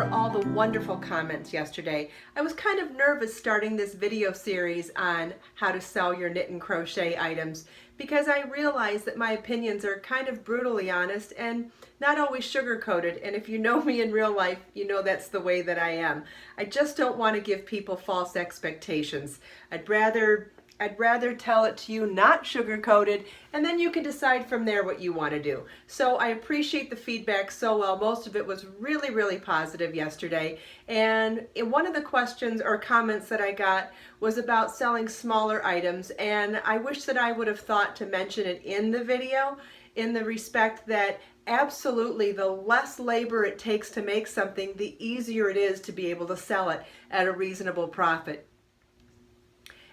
for all the wonderful comments yesterday. I was kind of nervous starting this video series on how to sell your knit and crochet items because I realized that my opinions are kind of brutally honest and not always sugar-coated, and if you know me in real life, you know that's the way that I am. I just don't want to give people false expectations. I'd rather tell it to you not sugar-coated, and then you can decide from there what you want to do. So I appreciate the feedback so well. Most of it was really, really positive yesterday. And one of the questions or comments that I got was about selling smaller items, and I wish that I would have thought to mention it in the video, in the respect that absolutely the less labor it takes to make something, the easier it is to be able to sell it at a reasonable profit.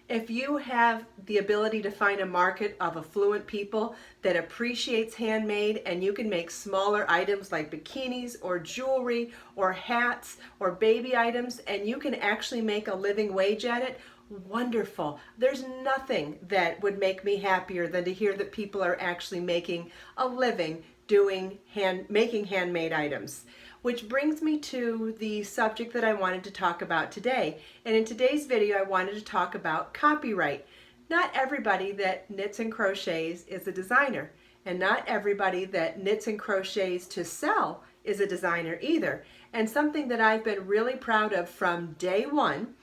If you have the ability to find a market of affluent people that appreciates handmade, and you can make smaller items like bikinis or jewelry or hats or baby items, and you can actually make a living wage at it, wonderful. There's nothing that would make me happier than to hear that people are actually making a living making handmade items. Which brings me to the subject that I wanted to talk about today. And in today's video, I wanted to talk about copyright. Not everybody that knits and crochets is a designer, and not everybody that knits and crochets to sell is a designer either. And something that I've been really proud of from day one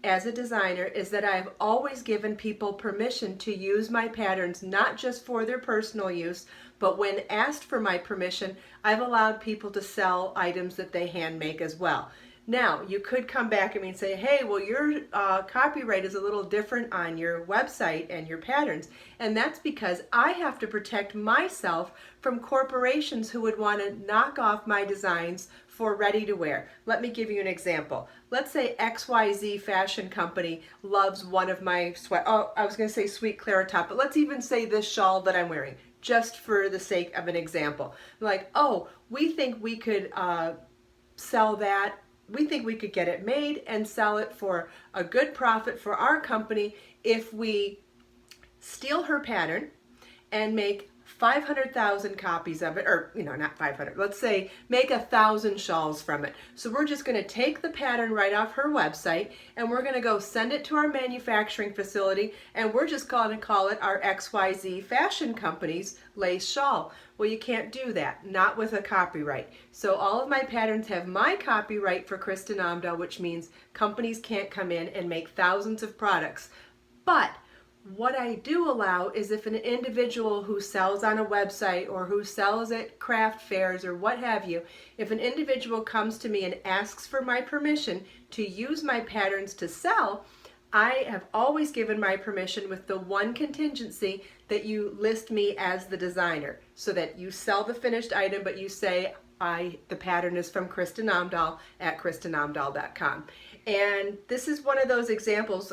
as a designer is that I've always given people permission to use my patterns, not just for their personal use, but when asked for my permission, I've allowed people to sell items that they hand make as well. Now, you could come back at me and say, hey, well, your copyright is a little different on your website and your patterns. And that's because I have to protect myself from corporations who would want to knock off my designs for ready to wear. Let me give you an example. Let's say XYZ fashion company loves one of my I was going to say Sweet Clara top, but let's even say this shawl that I'm wearing, just for the sake of an example. Like, oh, we think we could sell that. We think we could get it made and sell it for a good profit for our company if we steal her pattern and make 500,000 copies of it, or not 500, let's say make 1,000 shawls from it. So we're just going to take the pattern right off her website and we're going to go send it to our manufacturing facility, and we're just going to call it our XYZ Fashion Company's lace shawl. Well, you can't do that, not with a copyright. So all of my patterns have my copyright for Kristin Omdahl, which means companies can't come in and make thousands of products. But what I do allow is if an individual who sells on a website or who sells at craft fairs or what have you, if an individual comes to me and asks for my permission to use my patterns to sell, I have always given my permission with the one contingency that you list me as the designer, so that you sell the finished item, but you say, the pattern is from Kristin Omdahl at kristinomdahl.com. And this is one of those examples.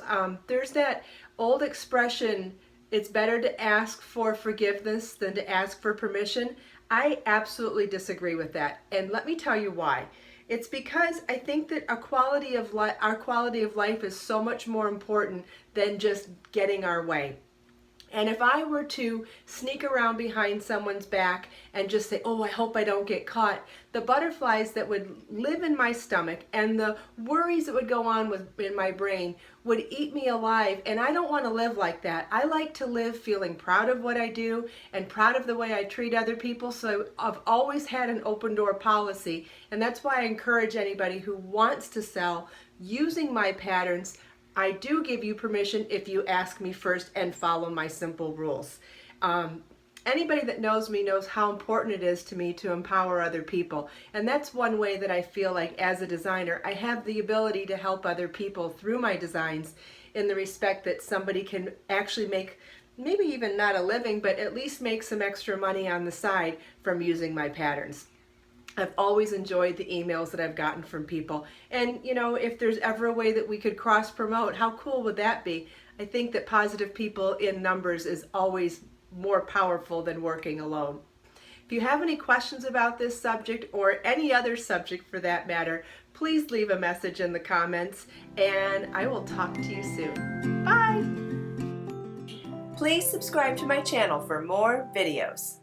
There's that old expression, it's better to ask for forgiveness than to ask for permission. I absolutely disagree with that. And let me tell you why. It's because I think that our quality of life is so much more important than just getting our way. And if I were to sneak around behind someone's back and just say, oh, I hope I don't get caught, the butterflies that would live in my stomach and the worries that would go on in my brain would eat me alive. And I don't want to live like that. I like to live feeling proud of what I do and proud of the way I treat other people. So I've always had an open door policy. And that's why I encourage anybody who wants to sell using my patterns. I do give you permission if you ask me first and follow my simple rules. Anybody that knows me knows how important it is to me to empower other people. And that's one way that I feel like as a designer, I have the ability to help other people through my designs, in the respect that somebody can actually make, maybe even not a living, but at least make some extra money on the side from using my patterns. I've always enjoyed the emails that I've gotten from people. And, if there's ever a way that we could cross-promote, how cool would that be? I think that positive people in numbers is always more powerful than working alone. If you have any questions about this subject, or any other subject for that matter, please leave a message in the comments, and I will talk to you soon. Bye! Please subscribe to my channel for more videos.